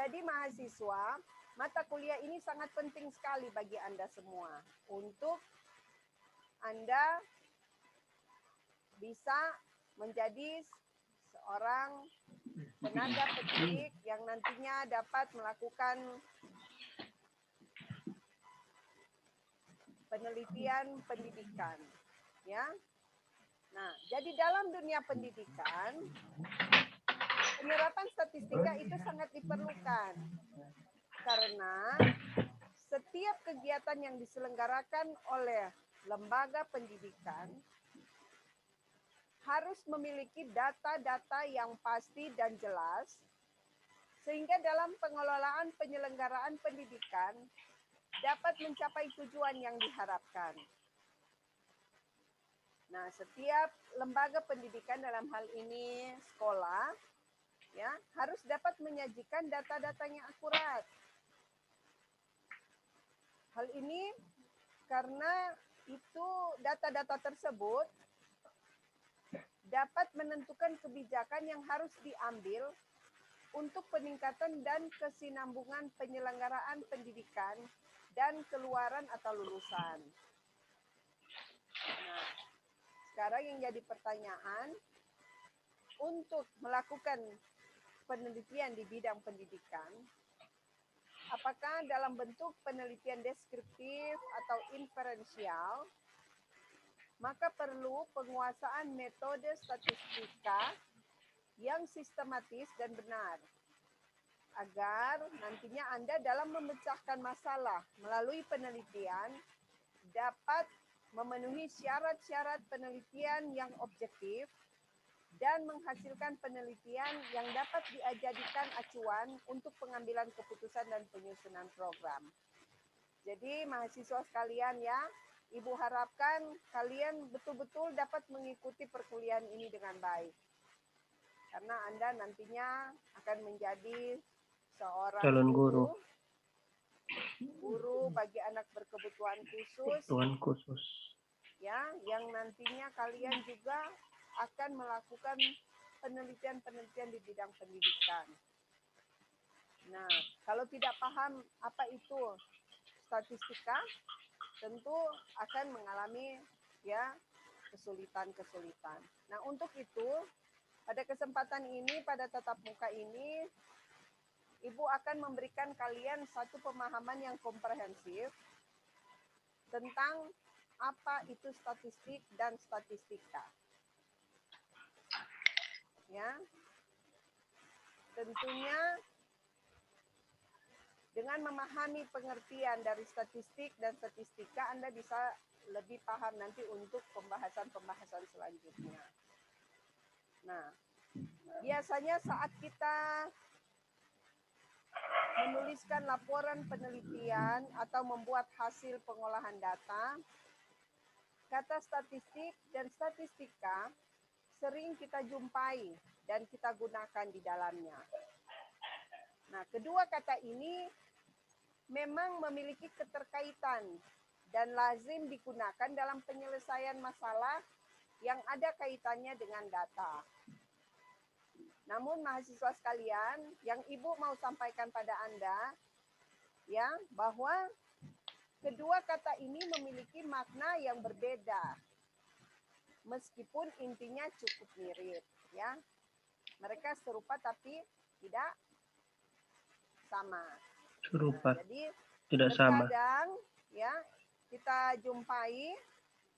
Jadi mahasiswa, mata kuliah ini sangat penting sekali bagi Anda semua untuk Anda bisa menjadi seorang tenaga pendidik yang nantinya dapat melakukan penelitian pendidikan, ya. Nah, jadi dalam dunia pendidikan, penyerapan statistika itu sangat diperlukan karena setiap kegiatan yang diselenggarakan oleh lembaga pendidikan harus memiliki data-data yang pasti dan jelas, sehingga dalam pengelolaan penyelenggaraan pendidikan dapat mencapai tujuan yang diharapkan. Nah, setiap lembaga pendidikan dalam hal ini sekolah, ya, harus dapat menyajikan data-datanya akurat. Hal ini karena itu data-data tersebut dapat menentukan kebijakan yang harus diambil untuk peningkatan dan kesinambungan penyelenggaraan pendidikan dan keluaran atau lulusan. Nah, sekarang yang jadi pertanyaan, untuk melakukan penelitian di bidang pendidikan, apakah dalam bentuk penelitian deskriptif atau inferensial, maka perlu penguasaan metode statistika yang sistematis dan benar, agar nantinya Anda dalam memecahkan masalah melalui penelitian dapat memenuhi syarat-syarat penelitian yang objektif dan menghasilkan penelitian yang dapat dijadikan acuan untuk pengambilan keputusan dan penyusunan program. Jadi mahasiswa sekalian ya, Ibu harapkan kalian betul-betul dapat mengikuti perkuliahan ini dengan baik. Karena Anda nantinya akan menjadi seorang calon guru. Guru bagi anak berkebutuhan khusus. Ya, yang nantinya kalian juga akan melakukan penelitian-penelitian di bidang pendidikan. Nah, kalau tidak paham apa itu statistika, tentu akan mengalami ya kesulitan-kesulitan. Nah, untuk itu pada kesempatan ini, pada tatap muka ini, Ibu akan memberikan kalian satu pemahaman yang komprehensif tentang apa itu statistik dan statistika. Ya, tentunya dengan memahami pengertian dari statistik dan statistika, Anda bisa lebih paham nanti untuk pembahasan-pembahasan selanjutnya. Nah, biasanya saat kita menuliskan laporan penelitian atau membuat hasil pengolahan data, kata statistik dan statistika sering kita jumpai dan kita gunakan di dalamnya. Nah, kedua kata ini memang memiliki keterkaitan dan lazim digunakan dalam penyelesaian masalah yang ada kaitannya dengan data. Namun mahasiswa sekalian, yang Ibu mau sampaikan pada Anda, ya, bahwa kedua kata ini memiliki makna yang berbeda, meskipun intinya cukup mirip, ya. Mereka serupa tapi tidak sama. Serupa, nah, jadi tidak sama. Terkadang ya kita jumpai,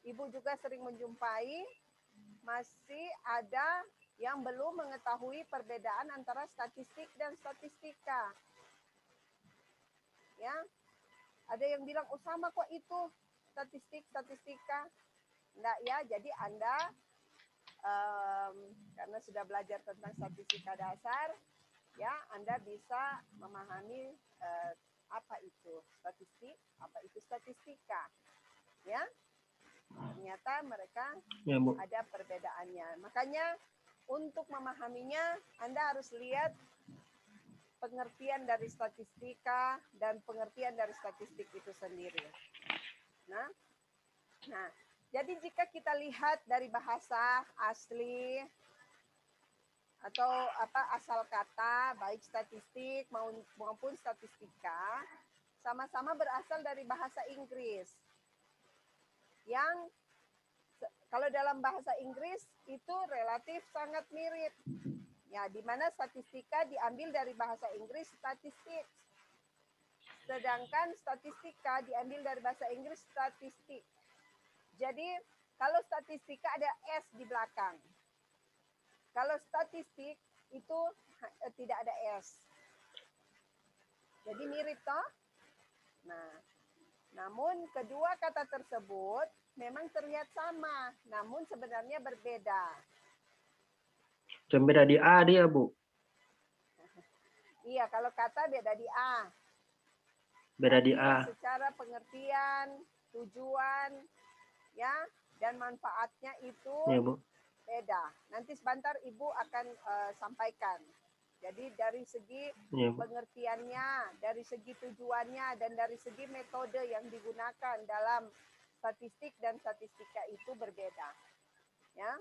Ibu juga sering menjumpai, masih ada yang belum mengetahui perbedaan antara statistik dan statistika. Ya, ada yang bilang, oh sama kok itu statistik, statistika. Enggak ya, jadi Anda karena sudah belajar tentang statistika dasar, ya Anda bisa memahami apa itu statistik, apa itu statistika. Ya, ternyata mereka ya, Bu, ada perbedaannya. Makanya untuk memahaminya, Anda harus lihat pengertian dari statistika dan pengertian dari statistik itu sendiri. Nah, jadi jika kita lihat dari bahasa asli atau asal kata baik statistik maupun statistika sama-sama berasal dari bahasa Inggris. Yang kalau dalam bahasa Inggris itu relatif sangat mirip. Ya, di mana statistika diambil dari bahasa Inggris statistik. Sedangkan statistika diambil dari bahasa Inggris statistik. Jadi, kalau statistika ada S di belakang. Kalau statistik itu tidak ada S. Jadi mirip toh? Nah, namun kedua kata tersebut memang terlihat sama, namun sebenarnya berbeda. Yang beda di A dia, Bu. Iya, kalau kata beda di A. Beda di Tapi A. secara pengertian, tujuan, ya, dan manfaatnya itu Ya, Bu. beda. Nanti sebentar Ibu akan sampaikan. Jadi dari segi Ya, Bu. pengertiannya, dari segi tujuannya, dan dari segi metode yang digunakan dalam statistik dan statistika itu berbeda. Ya.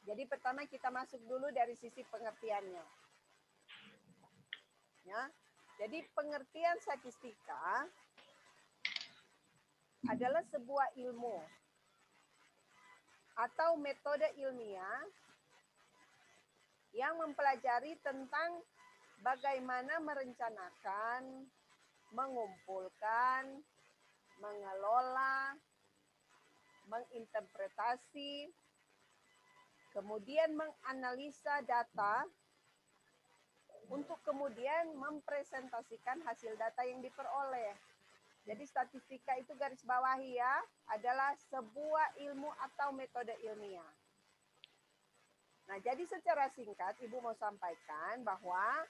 Jadi pertama kita masuk dulu dari sisi pengertiannya. Ya. Jadi pengertian statistika adalah sebuah ilmu atau metode ilmiah yang mempelajari tentang bagaimana merencanakan, mengumpulkan, mengelola, menginterpretasi, kemudian menganalisa data untuk kemudian mempresentasikan hasil data yang diperoleh. Jadi statistika itu garis bawahi ya, adalah sebuah ilmu atau metode ilmiah. Nah, jadi secara singkat Ibu mau sampaikan bahwa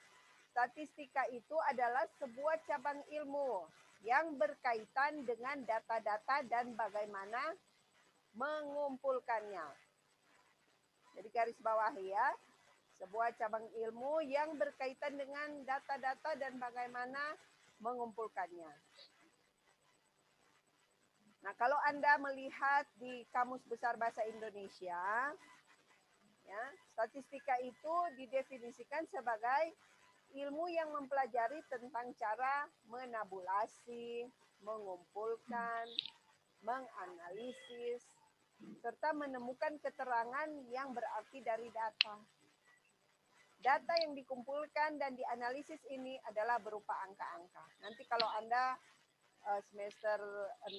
statistika itu adalah sebuah cabang ilmu yang berkaitan dengan data-data dan bagaimana mengumpulkannya. Jadi garis bawahi ya, sebuah cabang ilmu yang berkaitan dengan data-data dan bagaimana mengumpulkannya. Nah, kalau Anda melihat di Kamus Besar Bahasa Indonesia, ya, statistika itu didefinisikan sebagai ilmu yang mempelajari tentang cara menabulasi, mengumpulkan, menganalisis, serta menemukan keterangan yang berarti dari data. Data yang dikumpulkan dan dianalisis ini adalah berupa angka-angka. Nanti kalau Anda semester 6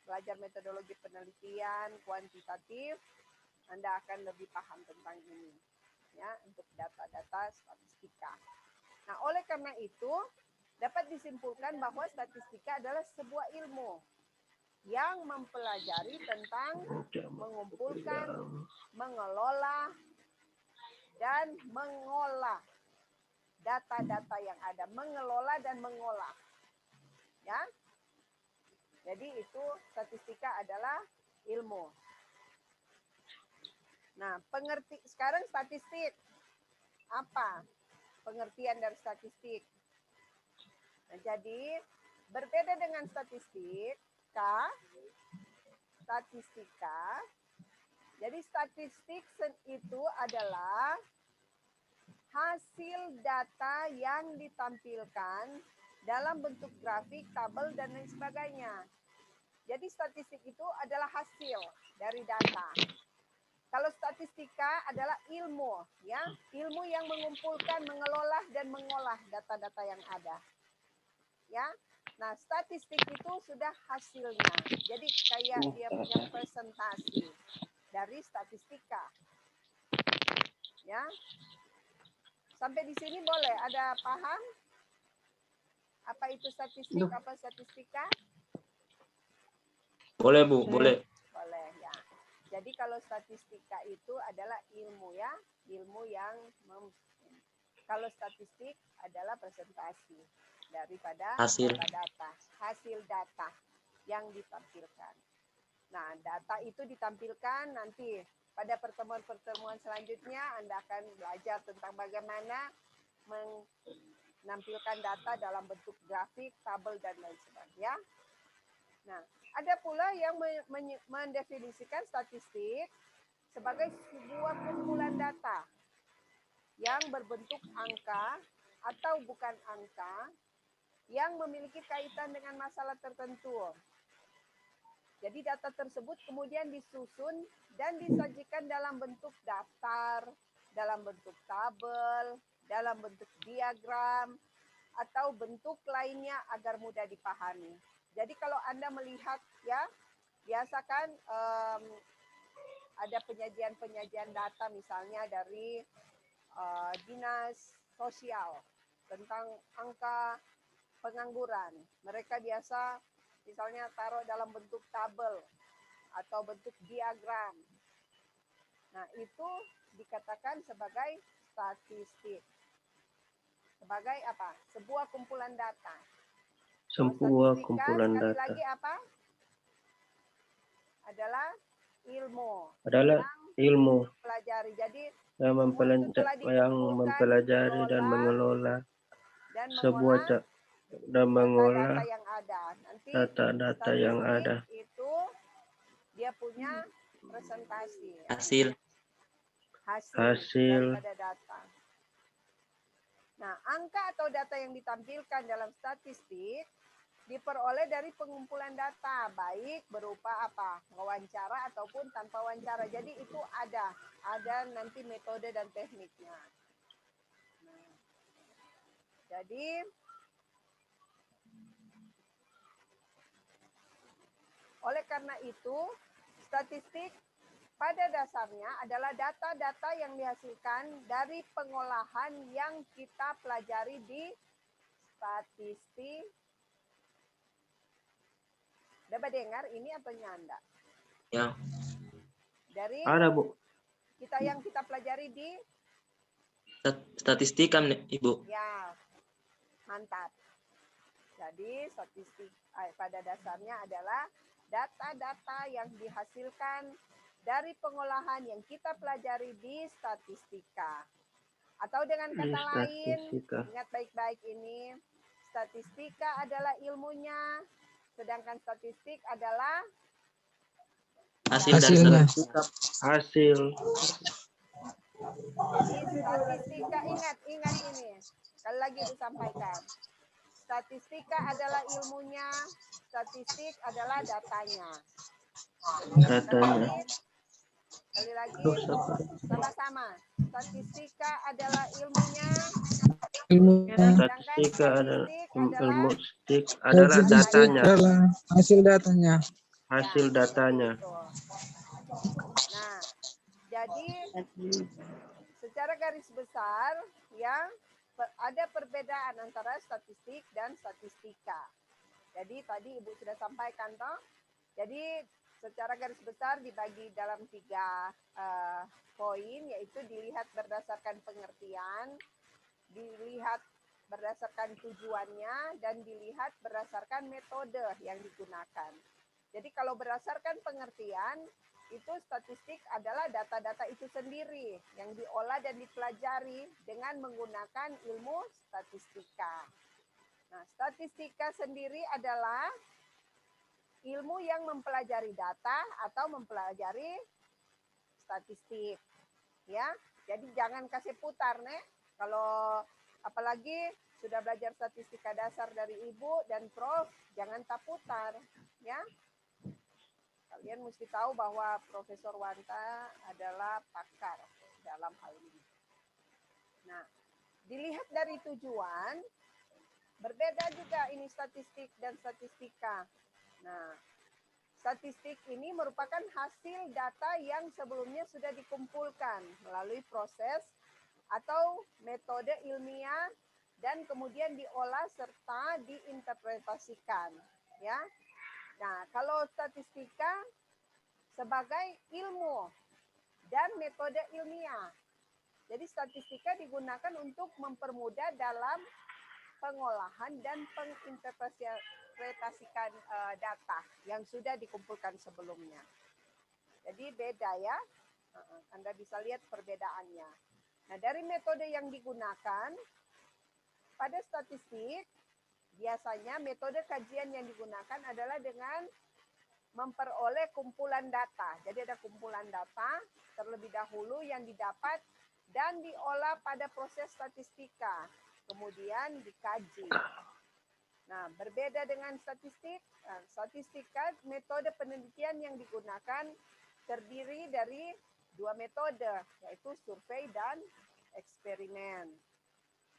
belajar metodologi penelitian kuantitatif, Anda akan lebih paham tentang ini, ya, untuk data-data statistika. Nah, oleh karena itu dapat disimpulkan bahwa statistika adalah sebuah ilmu yang mempelajari tentang mengumpulkan, mengelola, dan mengolah data-data yang ada, mengelola dan mengolah, ya. Jadi itu statistika adalah ilmu. Nah, sekarang statistik apa? Pengertian dari statistik. Nah, jadi berbeda dengan statistika. Jadi statistik itu adalah hasil data yang ditampilkan dalam bentuk grafik, tabel, dan lain sebagainya. Jadi statistik itu adalah hasil dari data. Kalau statistika adalah ilmu, ya, ilmu yang mengumpulkan, mengelola, dan mengolah data-data yang ada. Ya, nah statistik itu sudah hasilnya. Jadi kayak dia punya presentasi dari statistika. Ya, sampai di sini boleh? Ada paham? Apa itu statistik? Apa statistika? Boleh, Bu, boleh. Boleh, ya. Jadi kalau statistika itu adalah ilmu ya, ilmu yang kalau statistik adalah presentasi daripada data-data, hasil data yang ditampilkan. Nah, data itu ditampilkan nanti pada pertemuan-pertemuan selanjutnya Anda akan belajar tentang bagaimana menampilkan data dalam bentuk grafik, tabel, dan lain sebagainya. Nah, ada pula yang mendefinisikan statistik sebagai sebuah kumpulan data yang berbentuk angka atau bukan angka yang memiliki kaitan dengan masalah tertentu. Jadi data tersebut kemudian disusun dan disajikan dalam bentuk daftar, dalam bentuk tabel, dalam bentuk diagram, atau bentuk lainnya agar mudah dipahami. Jadi kalau Anda melihat ya, biasa kan ada penyajian-penyajian data misalnya dari dinas sosial tentang angka pengangguran. Mereka biasa misalnya taruh dalam bentuk tabel atau bentuk diagram. Nah, itu dikatakan sebagai statistik. Sebagai apa? Sebuah kumpulan data. Sebuah Statistika, kumpulan sekali data. lagi apa? Adalah ilmu Adalah ilmu pelajari. Jadi yang semua itu telah mempelajari dan mengelola sebuah dan mengolah data-data yang ada. Nanti data-data yang ada. itu dia punya presentasi. Ya? Hasil daripada data. Nah, angka atau data yang ditampilkan dalam statistik diperoleh dari pengumpulan data, baik berupa apa? Wawancara ataupun tanpa wawancara. Jadi itu ada nanti metode dan tekniknya. Nah, jadi oleh karena itu, statistik pada dasarnya adalah data-data yang dihasilkan dari pengolahan yang kita pelajari di statistik. Dapat dengar ini atau nyanda? Ya. Dari Ada, Bu. yang kita pelajari di statistika, Ibu. Ya, mantap. Jadi statistik pada dasarnya adalah data-data yang dihasilkan dari pengolahan yang kita pelajari di statistika. Atau dengan kata lain, ingat baik-baik ini, statistika adalah ilmunya, sedangkan statistik adalah hasilnya. Hasil. Di statistika ingat ini. Sekali lagi disampaikan. Statistika adalah ilmunya, statistik adalah datanya. Sekali lagi, sama-sama. Statistika adalah ilmunya. Statistika adalah datanya. Hasil datanya. Hasil datanya. Nah, jadi secara garis besar ya ada perbedaan antara statistik dan statistika. Jadi tadi Ibu sudah sampaikan toh. Jadi secara garis besar dibagi dalam 3 poin, yaitu dilihat berdasarkan pengertian, dilihat berdasarkan tujuannya, dan dilihat berdasarkan metode yang digunakan. Jadi kalau berdasarkan pengertian, itu statistik adalah data-data itu sendiri yang diolah dan dipelajari dengan menggunakan ilmu statistika. Nah, statistika sendiri adalah ilmu yang mempelajari data atau mempelajari statistik. Ya, jadi jangan kasih putar, Nek. Kalau apalagi sudah belajar statistika dasar dari Ibu dan Prof, jangan tak putar, ya. Kalian mesti tahu bahwa Profesor Wanta adalah pakar dalam hal ini. Nah, dilihat dari tujuan, berbeda juga ini statistik dan statistika. Nah, statistik ini merupakan hasil data yang sebelumnya sudah dikumpulkan melalui proses atau metode ilmiah dan kemudian diolah serta diinterpretasikan, ya. Nah, kalau statistika sebagai ilmu dan metode ilmiah. Jadi statistika digunakan untuk mempermudah dalam pengolahan dan penginterpretasikan data yang sudah dikumpulkan sebelumnya. Jadi beda ya. Anda bisa lihat perbedaannya. Nah, dari metode yang digunakan pada statistik, biasanya metode kajian yang digunakan adalah dengan memperoleh kumpulan data. Jadi ada kumpulan data terlebih dahulu yang didapat dan diolah pada proses statistika, kemudian dikaji. Nah, berbeda dengan statistika, metode penelitian yang digunakan terdiri dari dua metode, yaitu survei dan eksperimen.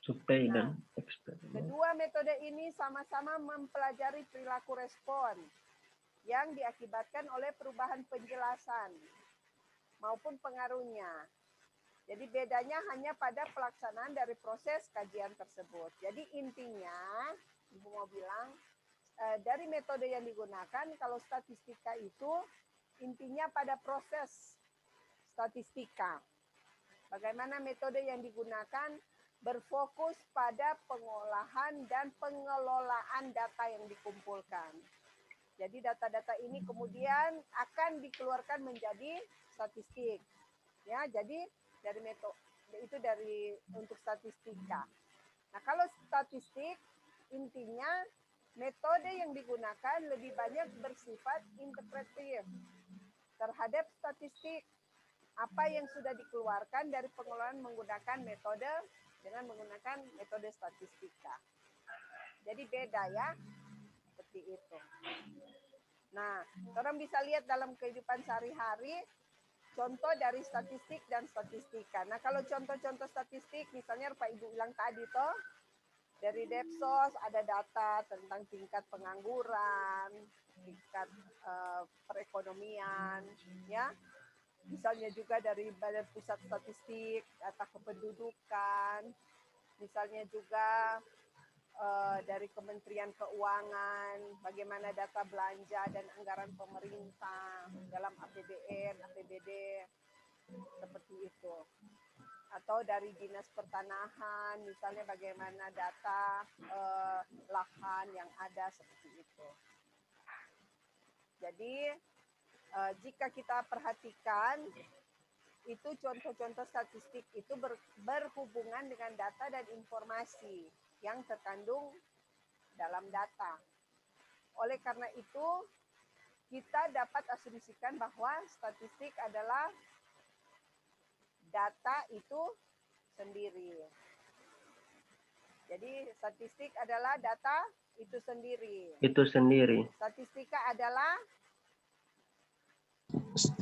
Survei Nah, dan eksperimen. kedua metode ini sama-sama mempelajari perilaku respon yang diakibatkan oleh perubahan penjelasan maupun pengaruhnya. Jadi bedanya hanya pada pelaksanaan dari proses kajian tersebut. Jadi intinya, Ibu mau bilang, dari metode yang digunakan, kalau statistika itu intinya pada proses statistika. Bagaimana metode yang digunakan berfokus pada pengolahan dan pengelolaan data yang dikumpulkan. Jadi data-data ini kemudian akan dikeluarkan menjadi statistik. Ya, jadi dari metode itu untuk statistika. Nah, kalau statistik intinya metode yang digunakan lebih banyak bersifat interpretif terhadap statistik. Apa yang sudah dikeluarkan dari pengelolaan menggunakan metode dengan menggunakan metode statistika. Jadi beda ya, seperti itu. Nah, orang bisa lihat dalam kehidupan sehari-hari contoh dari statistik dan statistika. Nah, kalau contoh-contoh statistik, misalnya Pak Ibu bilang tadi toh, dari Depsos ada data tentang tingkat pengangguran, tingkat perekonomian, ya. Misalnya juga dari Badan Pusat Statistik, data kependudukan, misalnya juga dari Kementerian Keuangan, bagaimana data belanja dan anggaran pemerintah dalam APBN, APBD, seperti itu. Atau dari Dinas Pertanahan, misalnya bagaimana data lahan yang ada, seperti itu. Jadi, jika kita perhatikan, itu contoh-contoh statistik itu berhubungan dengan data dan informasi yang terkandung dalam data. Oleh karena itu, kita dapat asumsikan bahwa statistik adalah data itu sendiri. Jadi statistik adalah data itu sendiri. Itu sendiri. Statistika adalah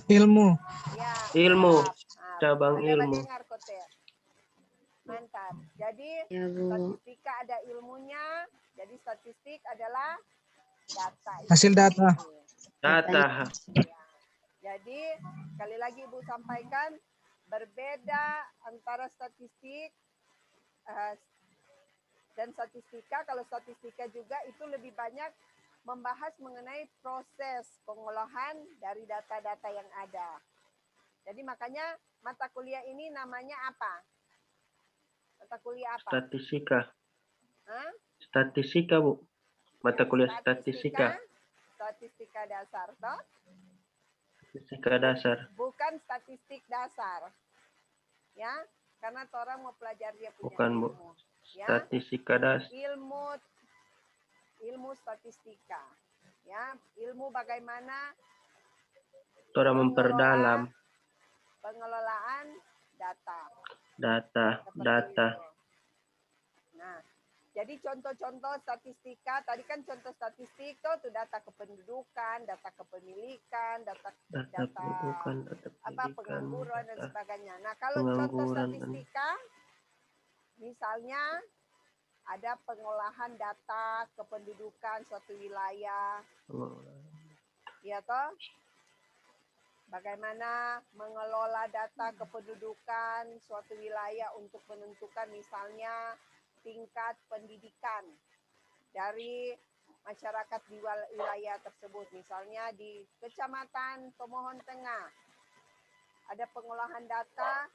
Ilmu. ya, Ilmu. Nah, Cabang ada ilmu. dengar kote. Mantap. Jadi Ya, Bu. statistika ada ilmunya. Jadi statistik adalah data. itu Hasil data. sendiri. Data. Ya. Jadi sekali lagi Ibu sampaikan berbeda antara statistik dan statistika. Kalau statistika juga itu lebih banyak membahas mengenai proses pengolahan dari data-data yang ada. Jadi makanya mata kuliah ini namanya apa? Mata kuliah apa? Statistika. Hah? Statistika, Bu. Mata kuliah statistika. Statistika dasar, toh? Statistika dasar. Bukan statistik dasar. Ya, karena orang mau pelajari dia punya Bukan, Bu. ilmu. Ya, Statistika dasar. ilmu statistika. Ya, ilmu bagaimana Orang memperdalam pengelolaan data. data. Seperti itu. Nah, jadi contoh-contoh statistika, tadi kan contoh statistik tuh data kependudukan, data kepemilikan, data Pendidikan, data pengangguran dan data sebagainya. Nah, kalau contoh pengangguran. statistika, misalnya ada pengolahan data kependudukan suatu wilayah, ya toh? Bagaimana mengelola data kependudukan suatu wilayah untuk menentukan misalnya tingkat pendidikan dari masyarakat di wilayah tersebut. Misalnya di Kecamatan Tomohon Tengah, ada pengolahan data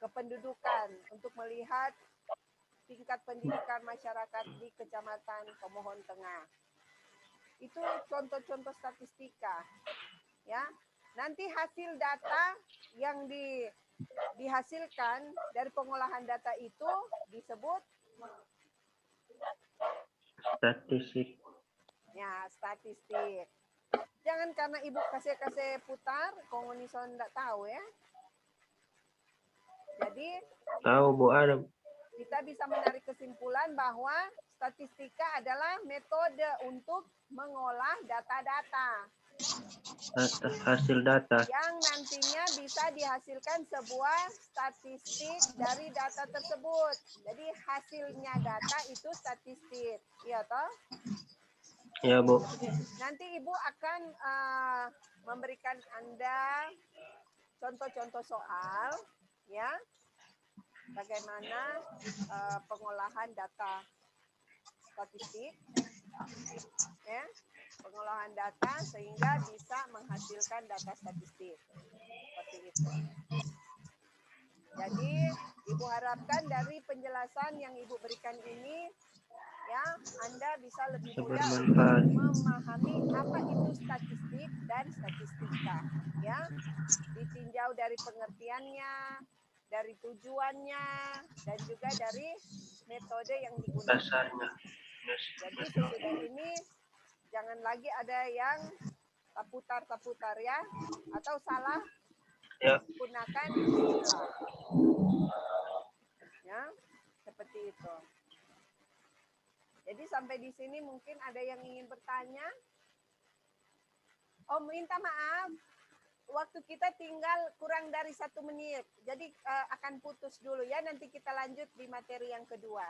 kependudukan untuk melihat tingkat pendidikan masyarakat di Kecamatan Tomohon Tengah. Itu contoh-contoh statistika. Ya, nanti hasil data yang dihasilkan dari pengolahan data itu disebut Statistik. ya statistik. Jangan karena Ibu kasih putar, komunison enggak tahu ya. Jadi Tahu Bu Adam. kita bisa menarik kesimpulan bahwa statistika adalah metode untuk mengolah data-data Hasil data. yang nantinya bisa dihasilkan sebuah statistik dari data tersebut. Jadi hasilnya data itu statistik, iya toh? Ya Bu. Nanti Ibu akan memberikan Anda contoh-contoh soal, ya, bagaimana pengolahan data statistik, ya, pengolahan data sehingga bisa menghasilkan data statistik seperti itu. Jadi Ibu harapkan dari penjelasan yang Ibu berikan ini, ya, Anda bisa lebih mudah untuk Bermanfaat. memahami apa itu statistik dan statistika, ya, ditinjau dari pengertiannya, dari tujuannya, dan juga dari metode yang digunakan. Dasarnya. Jadi sesudah ini jangan lagi ada yang taputar-taputar, ya, atau salah Ya. gunakan istilah, ya, seperti itu. Jadi sampai di sini mungkin ada yang ingin bertanya. Oh, minta maaf, waktu kita tinggal kurang dari 1 menit. Jadi akan putus dulu ya, nanti kita lanjut di materi yang kedua.